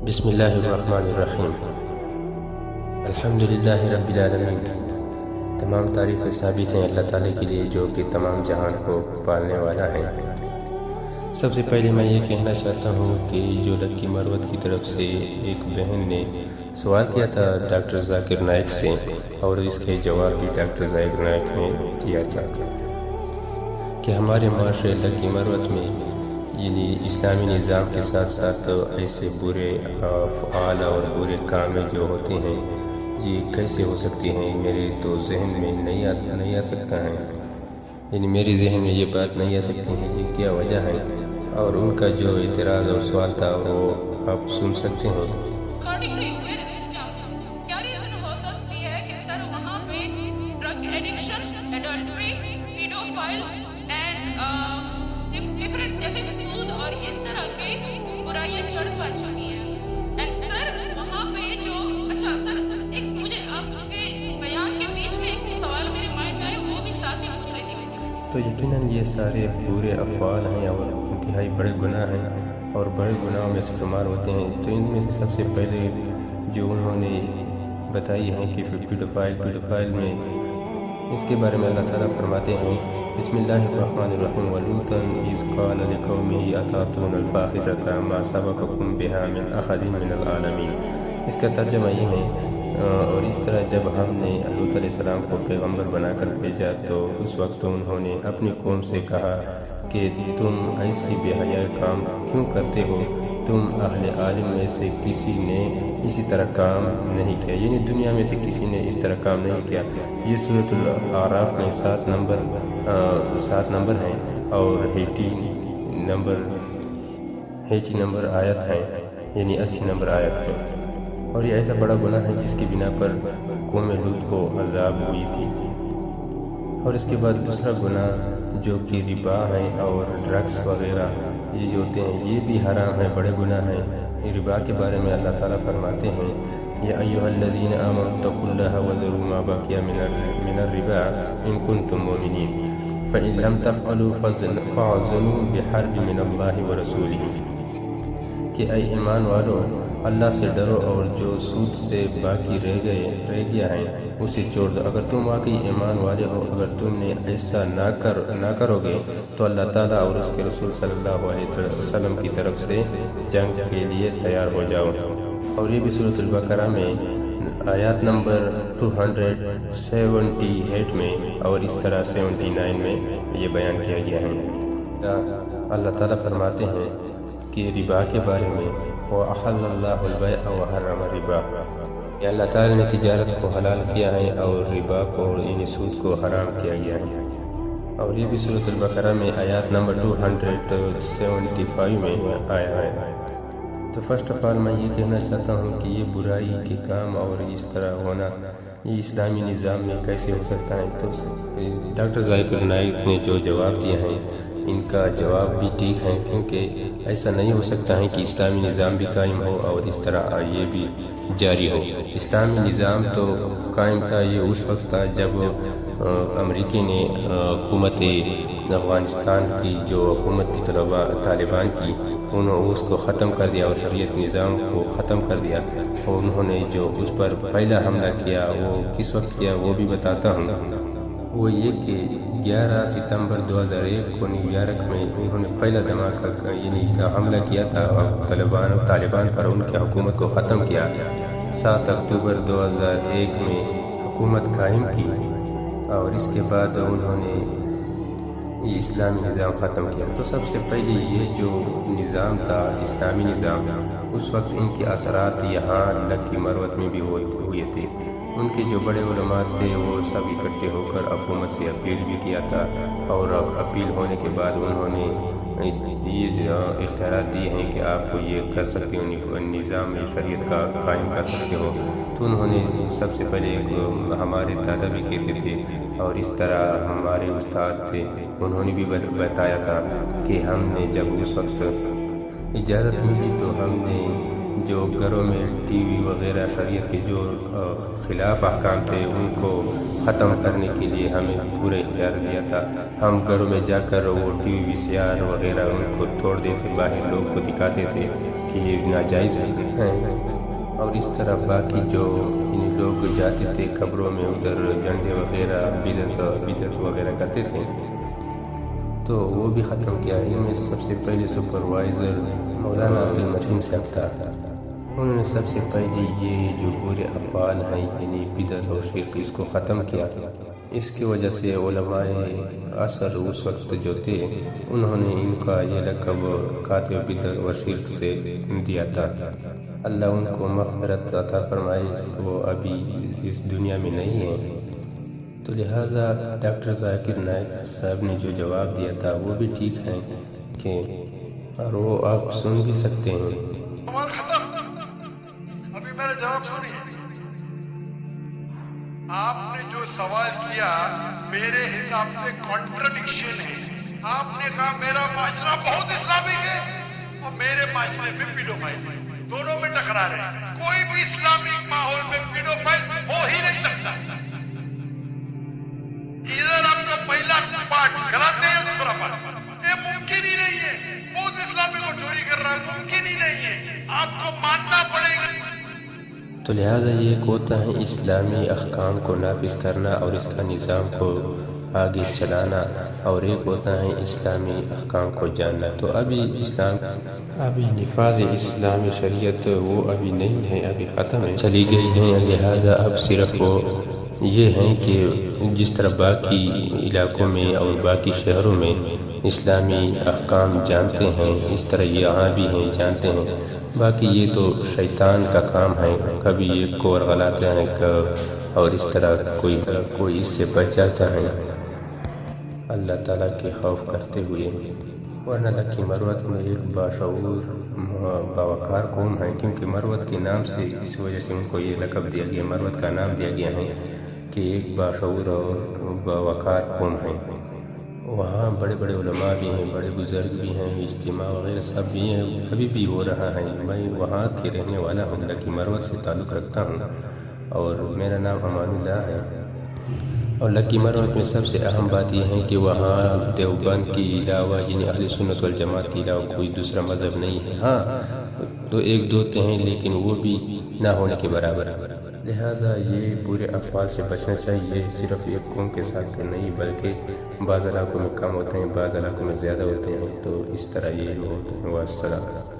بسم اللہ الرحمن الرحیم۔ الحمدللہ رب العالمین۔ تمام تعریفیں ثابت ہیں اللہ تعالیٰ کے لیے جو کہ تمام جہان کو پالنے والا ہے۔ سب سے پہلے میں یہ کہنا چاہتا ہوں کہ جو لکی مروت کی طرف سے ایک بہن نے سوال کیا تھا ڈاکٹر ذاکر نائک سے، اور اس کے جواب بھی ڈاکٹر ذاکر نائک نے دیا تھا کہ ہمارے معاشرے لکی مروت میں یعنی اسلامی نظام کے ساتھ ساتھ ایسے برے افعال اور برے کام جو ہوتے ہیں یہ کیسے ہو سکتی ہیں، میرے تو ذہن میں نہیں آ سکتا ہے، یعنی میری ذہن میں یہ بات نہیں آ سکتی ہے کہ کیا وجہ ہے، اور ان کا جو اعتراض اور سوال تھا وہ آپ سن سکتے ہیں۔ کیا ریزن ہو سکتی ہے کہ سر وہاں پہ drug addiction, adultery, paedophiles and different جیسے سود اور اس طرح کے برائیاں چڑھ پا چکی ہیں، اینڈ سر وہاں پہ جو اچھا سر ایک مجھے آپ کے بیان کے بیچ میں ایک سوال میرے مائنڈ میں آیا، وہ بھی ساتھ ہی پوچھ رہی تھی۔ تو یقیناً یہ سارے برے افعال ہیں اور انتہائی بڑے گناہ ہیں اور بڑے گناہوں میں سے شمار ہوتے ہیں۔ تو ان میں سے سب سے پہلے جو انہوں نے بتائی ہیں کہ پیڈوفائل میں اس کے بارے میں اللہ تعالیٰ فرماتے ہیں بسم اللہ الرحمن الرحیم وَلُوطًا إِذْ قَالَ لِقَوْمِهِ أَتَأْتُونَ الْفَاحِشَةَ مَا سَبَقَكُم بِهَا مِنْ أَحَدٍ مِنَ الْعَالَمِينَ۔ اس کا ترجمہ یہ ہے، اور اس طرح جب ہم نے لوط علیہ السلام کو پیغمبر بنا کر بھیجا تو اس وقت انہوں نے اپنی قوم سے کہا کہ تم ایسی بے حیائی کام کیوں کرتے ہو، تم اہل عالم میں سے کسی نے اسی طرح کام نہیں کیا، یعنی دنیا میں سے کسی نے اس طرح کام نہیں کیا۔ یہ سورۃ الاعراف میں 7 نمبر ہیں اور 80 نمبر آیت ہے، یعنی 80 نمبر آیت ہے، اور یہ ایسا بڑا گناہ ہے جس کی بنا پر قوم لوط کو عذاب ہوئی تھی۔ اور اس کے بعد دوسرا گناہ جو کہ ربا ہے اور ڈرگس وغیرہ یہ جو ہوتے ہیں یہ بھی حرام ہیں، بڑے گناہ ہیں۔ ربا کے بارے میں اللہ تعالیٰ فرماتے ہیں یا ایھا الذین آمنوا اتقوا اللہ وذروا ما بقی من الربا ان کنتم مؤمنین فإن لم تفعلوا فاعذنوا بحرب من اللہ ورسولہ، کہ اے ایمان والو اللہ سے ڈرو اور جو سود سے باقی رہ گیا ہے اسے چھوڑ دو، اگر تم واقعی ایمان والے ہو، اگر تم نے ایسا نہ کرو گے تو اللہ تعالیٰ اور اس کے رسول صلی اللہ علیہ وسلم کی طرف سے جنگ کے لیے تیار ہو جاؤ۔ اور یہ بھی سورۃ البقرہ میں آیات نمبر 278 میں اور اس طرح 79 میں یہ بیان کیا گیا ہے۔ اللہ تعالیٰ فرماتے ہیں کہ ربا کے بارے میں وَأَحَلَّ اللَّهُ الْبَيْعَ وَحَرَّمَ الرِّبَا، کہ اللہ تعالیٰ نے تجارت کو حلال کیا ہے اور ربا کو یعنی سود کو حرام کیا گیا ہے، اور یہ بھی سورۃ البقرہ میں آیات نمبر 275 میں آیا ہے۔ تو فرسٹ آف آل میں یہ کہنا چاہتا ہوں کہ یہ برائی کے کام اور اس طرح ہونا یہ اسلامی نظام میں کیسے ہو سکتا ہے۔ تو ڈاکٹر ذاکر نائک نے جو جواب دیا ہے ان کا جواب بھی ٹھیک ہے، کیونکہ ایسا نہیں ہو سکتا ہے کہ اسلامی نظام بھی قائم ہو اور اس طرح یہ بھی جاری ہو۔ اسلامی نظام تو قائم تھا، یہ اس وقت تھا جب امریکہ نے حکومت افغانستان کی جو حکومت تھی طالبان کی، انہوں اس کو ختم کر دیا اور شریعت نظام کو ختم کر دیا، اور انہوں نے جو اس پر پہلا حملہ کیا وہ کس وقت کیا وہ بھی بتاتا ہوں۔ وہ یہ کہ 11 ستمبر 2001 کو نیو یارک میں انہوں نے پہلا دھماکہ یعنی حملہ کیا تھا اور طالبان پر ان کی حکومت کو ختم کیا۔ 7 اکتوبر 2001 میں حکومت قائم کی اور اس کے بعد انہوں نے یہ اسلامی نظام ختم کیا۔ تو سب سے پہلے یہ جو نظام تھا اسلامی نظام، اس وقت ان کے اثرات یہاں لکی مروت میں بھی ہوئے تھے۔ ان کے جو بڑے علماء تھے وہ سب اکٹھے ہو کر حکومت سے اپیل بھی کیا تھا، اور اپیل ہونے کے بعد انہوں نے یہ اختیارات دیے ہیں کہ آپ کو یہ کر سکتے ہو، نظام شریعت کا قائم کر سکتے ہو۔ تو انہوں نے سب سے پہلے ہمارے دادا بھی کہتے تھے اور اس طرح ہمارے استاد تھے انہوں نے بھی بتایا تھا کہ ہم نے جب اس وقت اجازت ملی تو ہم نے جو گھروں میں ٹی وی وغیرہ شریعت کے جو خلاف احکام تھے ان کو ختم کرنے کے لیے ہمیں پورا اختیار دیا تھا۔ ہم گھروں میں جا کر وہ ٹی وی VCR وغیرہ ان کو توڑ دیتے، باہر لوگ کو دکھاتے تھے کہ ناجائز ہیں، اور اس طرح باقی جو لوگ جاتے تھے قبروں میں ادھر جھنڈے وغیرہ بدعت وغیرہ کرتے تھے، تو وہ بھی ختم کیا۔ ان میں سب سے پہلے سپروائزر مولانا عبدالمتین صاحب تھا، انہوں نے سب سے پہلے یہ جو برے افعال ہیں یعنی بدعت اور شرک اس کو ختم کیا۔ اس کی وجہ سے علماء عصر اس وقت جو تھے انہوں نے ان کا یہ لقب قاطع بدعت و شرک سے دیا تھا۔ اللہ ان کو مغفرت عطا فرمائے، وہ ابھی اس دنیا میں نہیں ہیں۔ تو لہٰذا ڈاکٹر ذاکر نائک صاحب نے جو جواب دیا تھا وہ بھی ٹھیک ہے کہ، اور وہ آپ سن بھی سکتے ہیں۔ سوال ختم، ابھی میرا جواب سنیے۔ آپ نے جو سوال کیا میرے حساب سے کانٹرڈکشن ہے۔ آپ نے کہا میرا معاشرہ بہت اسلامک ہے اور میرے معاشرے میں پیڈوفائل ہے، دونوں میں ٹکرا رہے ہیں۔ کوئی بھی اسلامک ماحول میں پیڈوفائل ہو ہی نہیں سکتا۔ ادھر آپ کا پہلا پارٹ غلط ہے، دوسرا پارٹ یہ ممکن ہی نہیں ہے۔ بہت اسلامی کو چوری کر رہا ہے، ممکن ہی نہیں ہے، آپ کو ماننا پڑے گا۔ تو لہٰذا یہ ایک ہوتا ہے اسلامی احکام کو نافذ کرنا اور اس کا نظام کو آگے چلانا، اور ایک ہوتا ہے اسلامی احکام کو جاننا۔ تو ابھی نفاذ اسلامی شریعت وہ ابھی نہیں ہے، ابھی ختم ہے، چلی گئی ہیں۔ لہٰذا اب صرف وہ یہ ہیں کہ جس طرح باقی علاقوں میں اور باقی شہروں میں اسلامی احکام جانتے ہیں، اس طرح یہاں بھی ہیں جانتے ہیں۔ باقی یہ تو شیطان کا کام ہے، کبھی ایک کو ورغلاتا ہے اور اس طرح کوئی اس سے بچ جاتا ہے اللہ تعالیٰ کے خوف کرتے ہوئے۔ ورنہ لکی مروت میں ایک باشعور باوقار قوم ہے، کیونکہ مروت کے نام سے اس وجہ سے ان کو یہ لقب دیا گیا، مروت کا نام دیا گیا ہے کہ ایک باشعور اور باوقار قوم ہے۔ وہاں بڑے بڑے علماء بھی ہیں، بڑے بزرگ بھی ہیں، اجتماع وغیرہ سب بھی ہیں، ابھی بھی ہو رہا ہے۔ میں وہاں کے رہنے والا ہوں، لکی مروت سے تعلق رکھتا ہوں، اور میرا نام امان اللہ ہے۔ اور لکی مروت میں سب سے اہم بات یہ ہے کہ وہاں دیوبند کے علاوہ یعنی اہل سنت والجماعت کے علاوہ کوئی دوسرا مذہب نہیں ہے۔ ہاں تو ایک دو ہیں، لیکن وہ بھی نہ ہونے کے برابر۔ لہٰذا یہ برے افعال سے بچنا چاہیے، صرف ایک قوم کے ساتھ نہیں بلکہ بعض علاقوں میں کم ہوتے ہیں، بعض علاقوں میں زیادہ ہوتے ہیں، تو اس طرح یہ ہوتے ہیں۔ والسلام۔